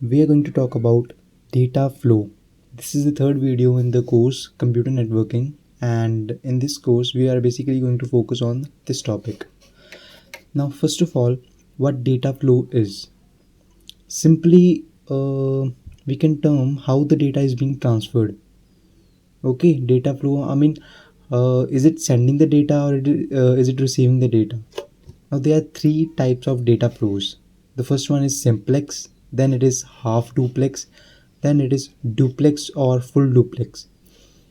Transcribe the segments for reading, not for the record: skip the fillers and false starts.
we are going to talk about data flow. This is the third video in the course Computer Networking, and in this course, we are basically going to focus on this topic. Now, first of all, what data flow is? Simply, we can term how the data is being transferred. Okay, data flow. Is it sending the data or is it receiving the data? Now, there are three types of data flows. The first one is simplex, then it is half duplex, then it is duplex or full duplex.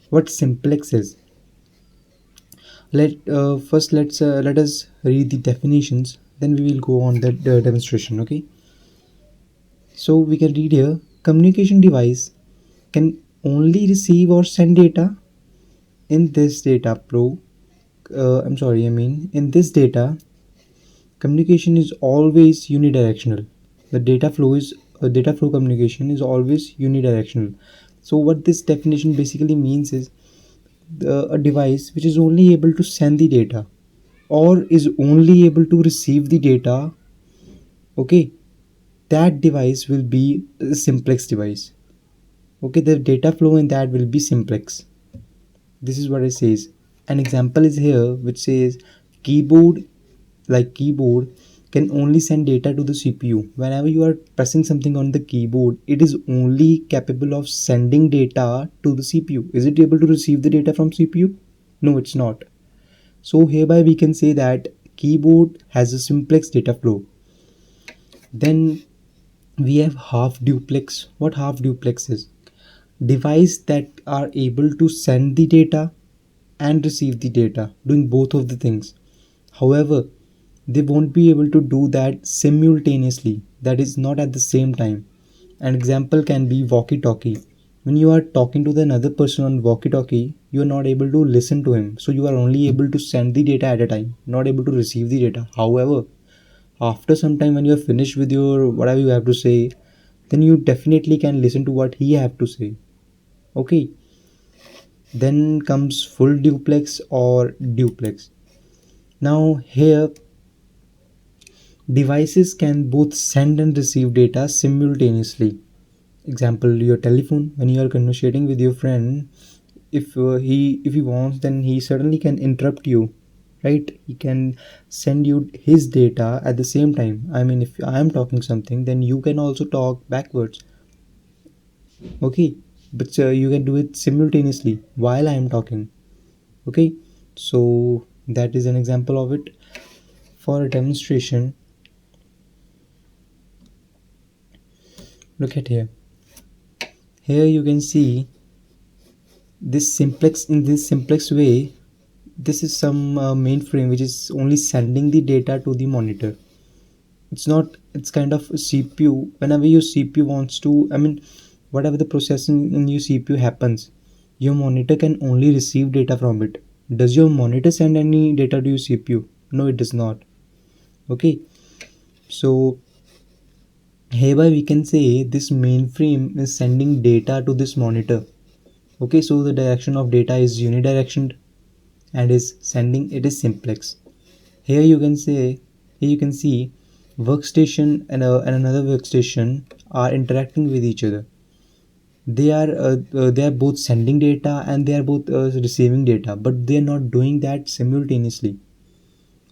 What simplex is? Let us read the definitions, then we will go on the demonstration. Okay, so we can read here: communication device can only receive or send data in this data flow. In this data, communication is always unidirectional. The data flow communication is always unidirectional. So what this definition basically means is a device which is only able to send the data or is only able to receive the data. Okay, that device will be a simplex device. Okay, the data flow in that will be simplex. This is what it says. An example is here which says keyboard, like keyboard can only send data to the CPU. Whenever you are pressing something on the keyboard, it is only capable of sending data to the CPU. Is it able to receive the data from CPU? No, it's not. So hereby we can say that keyboard has a simplex data flow. Then we have half duplex. What half duplex is? Device that are able to send the data and receive the data, doing both of the things. However, they won't be able to do that simultaneously, that is not at the same time. An example can be walkie talkie. When you are talking to the another person on walkie talkie, you are not able to listen to him, so you are only able to send the data at a time, not able to receive the data. However, after some time when you are finished with your whatever you have to say, then you definitely can listen to what he have to say. Okay, then comes full duplex or duplex. Now here, devices can both send and receive data simultaneously. Example, your telephone. When you are conversating with your friend, if he wants, then he certainly can interrupt you, right? He can send you his data at the same time. I mean, if I am talking something, then you can also talk backwards. Okay, but you can do it simultaneously while I am talking. Okay, so that is an example of it. For a demonstration, look at here. Here you can see this simplex way. This is some mainframe which is only sending the data to the monitor. It's kind of a CPU. Whenever your CPU wants to, whatever the processing in your CPU happens, your monitor can only receive data from it. Does your monitor send any data to your CPU? No, it does not. Okay, so hereby we can say this mainframe is sending data to this monitor. Okay, so the direction of data is unidirectional and is sending it is simplex. Here you can see workstation and another workstation are interacting with each other. They are both sending data and they are both receiving data, but they are not doing that simultaneously.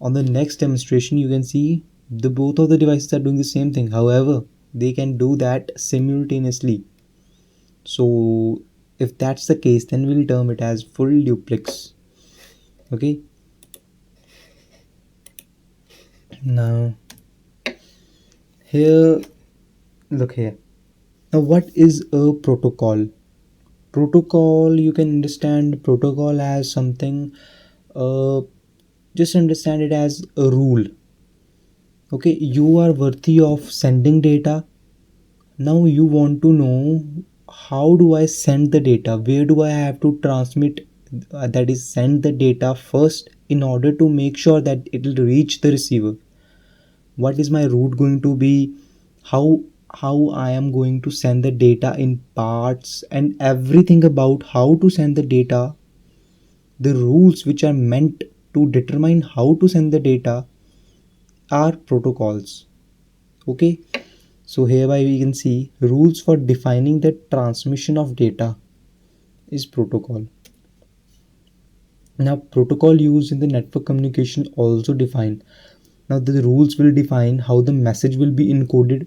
On the next demonstration, you can see the both of the devices are doing the same thing. However, they can do that simultaneously. So if that's the case, then we'll term it as full duplex. Okay, now here, look here. Now what is a protocol? Protocol, you can understand protocol as something, uh, just understand it as a rule. Okay, you are worthy of sending data. Now you want to know, how do I send the data? Where do I have to transmit, that is send the data first, in order to make sure that it will reach the receiver? What is my route going to be? How I am going to send the data in parts, and everything about how to send the data, the rules which are meant to determine how to send the data are protocols. Okay, So hereby we can see rules for defining the transmission of data is protocol. Now protocol used in the network communication also define. Now the rules will define how the message will be encoded.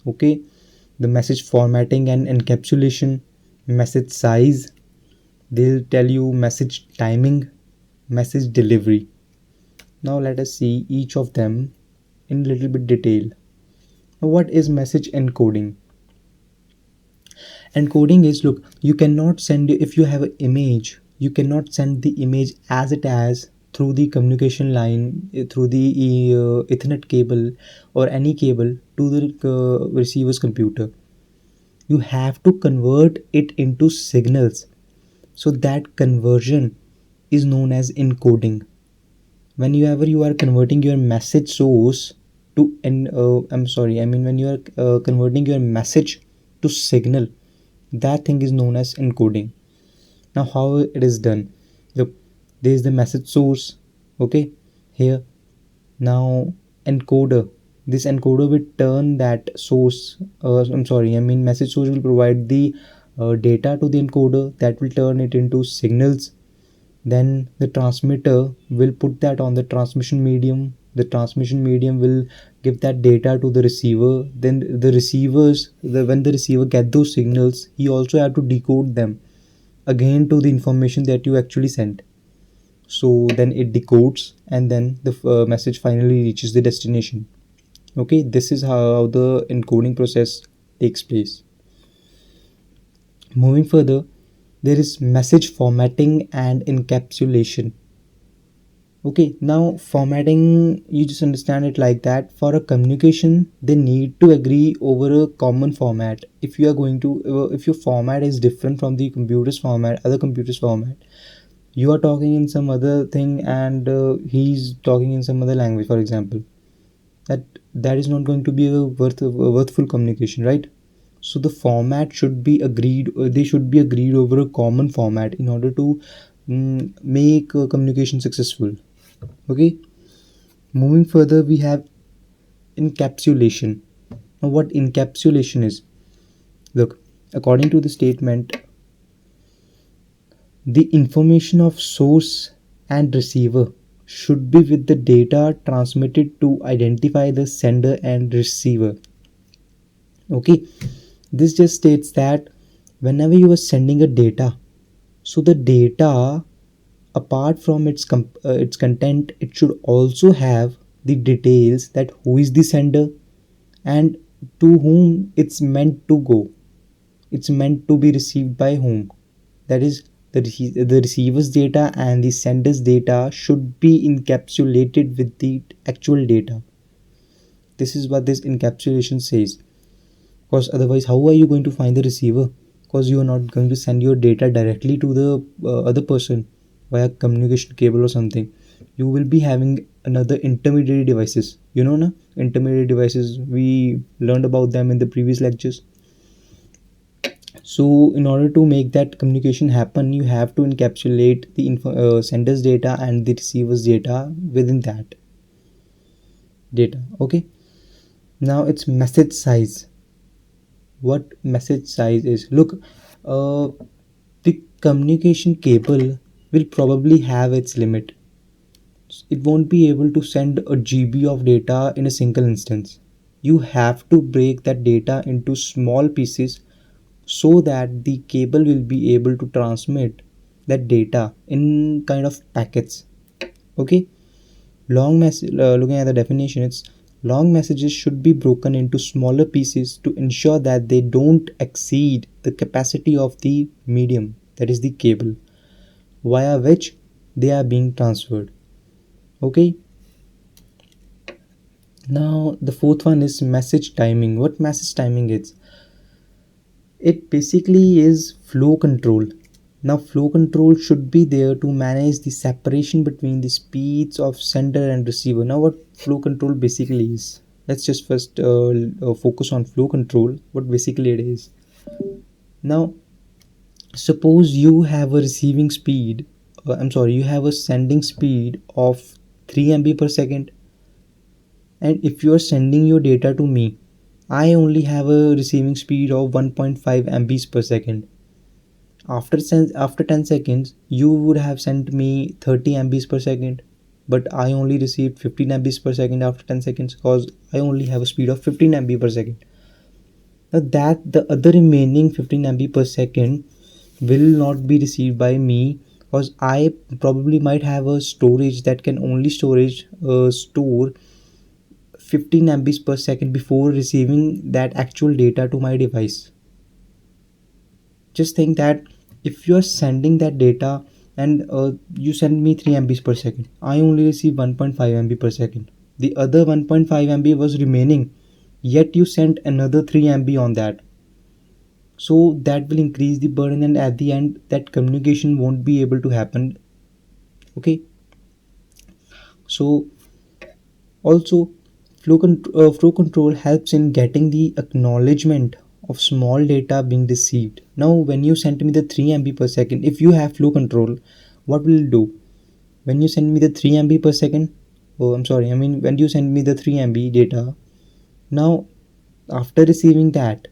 Okay, the message formatting and encapsulation, message size, they'll tell you message timing, message delivery. Now let us see each of them in little bit detail. Now, what is message encoding? Encoding is, look, you cannot send, if you have an image, you cannot send the image as it has through the communication line, through the ethernet cable or any cable to the receiver's computer. You have to convert it into signals. So that conversion is known as encoding. Whenever you are converting your message source to I'm sorry, I mean when you are converting your message to signal, that thing is known as encoding. Now how it is done? Look, there is the message source. Okay, here. Now encoder, this encoder will turn that source, I'm sorry, I mean message source will provide the data to the encoder that will turn it into signals. Then the transmitter will put that on the transmission medium. The transmission medium will give that data to the receiver. Then the receivers, when the receiver get those signals, he also have to decode them again to the information that you actually sent. So then it decodes, and then the message finally reaches the destination. Okay, this is how the encoding process takes place. Moving further, there is message formatting and encapsulation. Okay, now formatting, you just understand it like that. For a communication, they need to agree over a common format. If you are going to, if your format is different from the computer's format, other computer's format, you are talking in some other thing and he's talking in some other language, for example, that that is not going to be a worthful communication, right? So the format should be agreed, they should be agreed over a common format in order to make communication successful. Okay, moving further, we have encapsulation. Now what encapsulation is, look, according to the statement, the information of source and receiver should be with the data transmitted to identify the sender and receiver. Okay, this just states that whenever you are sending a data, so the data, apart from its content, it should also have the details that who is the sender and to whom it's meant to go. It's meant to be received by whom. That is, the receiver's data and the sender's data should be encapsulated with the actual data. This is what this encapsulation says. Because otherwise, how are you going to find the receiver? Because you are not going to send your data directly to the other person via communication cable or something. You will be having another intermediary devices. You know, na? Intermediary devices. We learned about them in the previous lectures. So in order to make that communication happen, you have to encapsulate the sender's data and the receiver's data within that data. Okay, now it's message size. What message size is, look, uh, the communication cable will probably have its limit. It won't be able to send a GB of data in a single instance. You have to break that data into small pieces so that the cable will be able to transmit that data in kind of packets. Okay, looking at the definition, it's long messages should be broken into smaller pieces to ensure that they don't exceed the capacity of the medium, that is the cable, via which they are being transferred. Okay, now the fourth one is message timing. What message timing is, it basically is flow control. Now flow control should be there to manage the separation between the speeds of sender and receiver. Now what flow control basically is, let's just first focus on flow control, what basically it is. Now suppose you have a receiving speed, I'm sorry, you have a sending speed of 3 MB per second, and if you are sending your data to me, I only have a receiving speed of 1.5 MBs per second. After 10 seconds, you would have sent me 30 MBs per second, but I only received 15 MBs per second after 10 seconds because I only have a speed of 15 MB per second. Now that the other remaining 15 MB per second will not be received by me because I probably might have a storage that can only store 15 MBs per second before receiving that actual data to my device. Just think that if you are sending that data and you send me 3 MBs per second, I only receive 1.5 MB per second. The other 1.5 MB was remaining, yet you sent another 3 MB on that. So that will increase the burden, and at the end that communication won't be able to happen. Okay, so also flow control helps in getting the acknowledgement of small data being received. Now when you send me the 3 MB per second, if you have flow control, what will it do? When you send me the 3 MB per second, oh I'm sorry, I mean when you send me the 3 MB data, now after receiving that,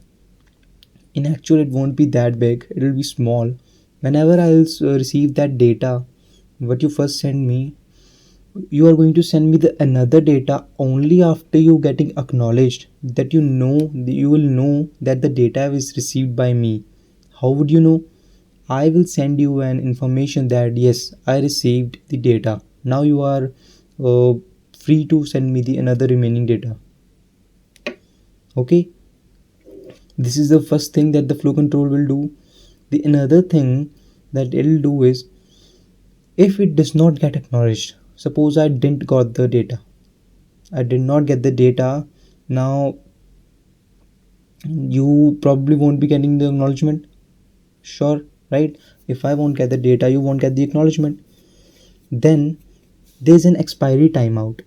in actual it won't be that big, it will be small. Whenever I'll receive that data what you first send me, you are going to send me the another data only after you getting acknowledged that you will know that the data is received by me. How would you know? I will send you an information that yes, I received the data. Now you are uh, free to send me the another remaining data. Okay, this is the first thing that the flow control will do. The another thing that it'll do is, if it does not get acknowledged, suppose I didn't got the data, I did not get the data. Now you probably won't be getting the acknowledgement. Sure, right? If I won't get the data, you won't get the acknowledgement. Then there's an expiry timeout.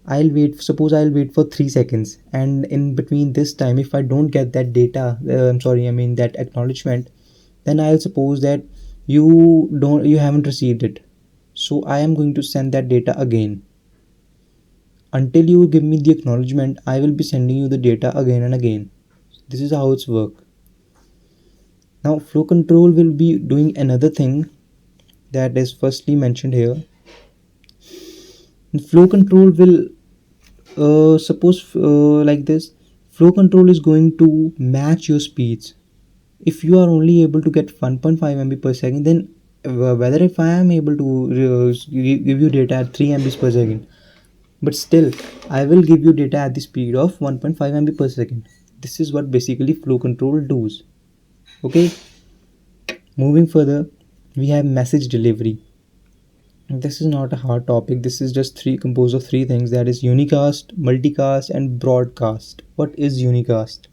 I'll wait for 3 seconds, and in between this time if I don't get that data, I'm sorry, I mean that acknowledgement, then I'll suppose that you haven't received it. So I am going to send that data again. Until you give me the acknowledgement, I will be sending you the data again and again. This is how it's work. Now flow control will be doing another thing that is firstly mentioned here. Flow control will suppose like this. Flow control is going to match your speeds. If you are only able to get 1.5 MB per second, then whether if I am able to give you data at 3 MB per second, but still I will give you data at the speed of 1.5 MB per second. This is what basically flow control does. Okay, moving further, we have message delivery. This is not a hard topic. This is just three composed of three things, that is unicast, multicast and broadcast. What is unicast?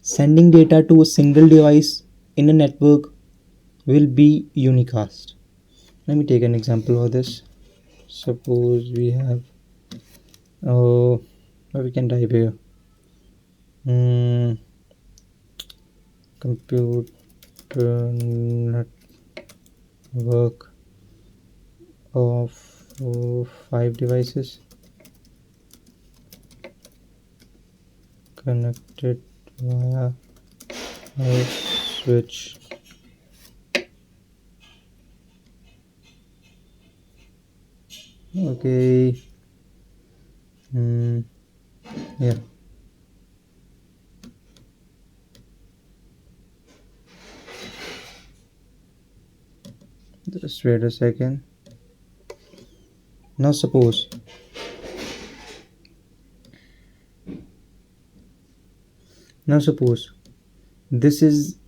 Sending data to a single device in a network will be unicast. Let me take an example of this. Suppose we have we can type here computer network of 5 devices connected via a switch. Okay, yeah, just wait a second. Now suppose this is,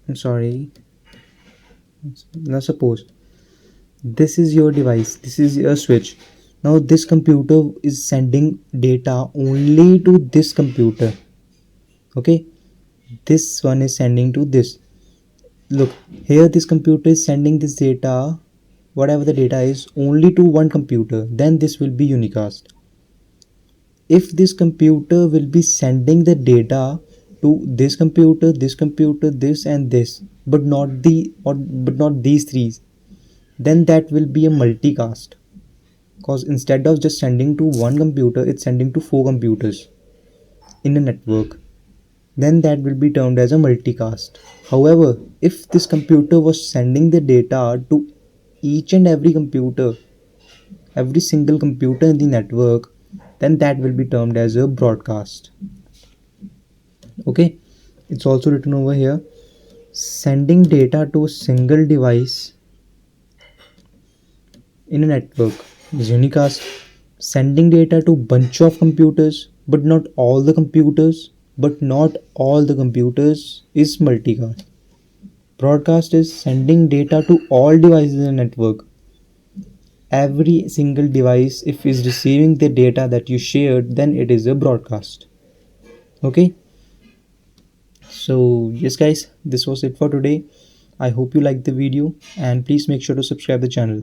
I'm sorry, now suppose this is your device, this is your switch. Now this computer is sending data only to this computer. Okay, this one is sending to this. Look here, this computer is sending this data, whatever the data is, only to one computer. Then this will be unicast. If this computer will be sending the data to this computer, this and this, but not these three, then that will be a multicast. Because instead of just sending to one computer, it's sending to 4 computers. in a network, then that will be termed as a multicast. However, if this computer was sending the data to each and every computer, every single computer in the network, then that will be termed as a broadcast. Okay, it's also written over here, sending data to a single device in a network is unicast. Sending data to bunch of computers, but not all the computers, is multicast. Broadcast is sending data to all devices in a network. Every single device, if is receiving the data that you shared, then it is a broadcast. Okay, so yes guys, this was it for today. I hope you liked the video, and please make sure to subscribe the channel.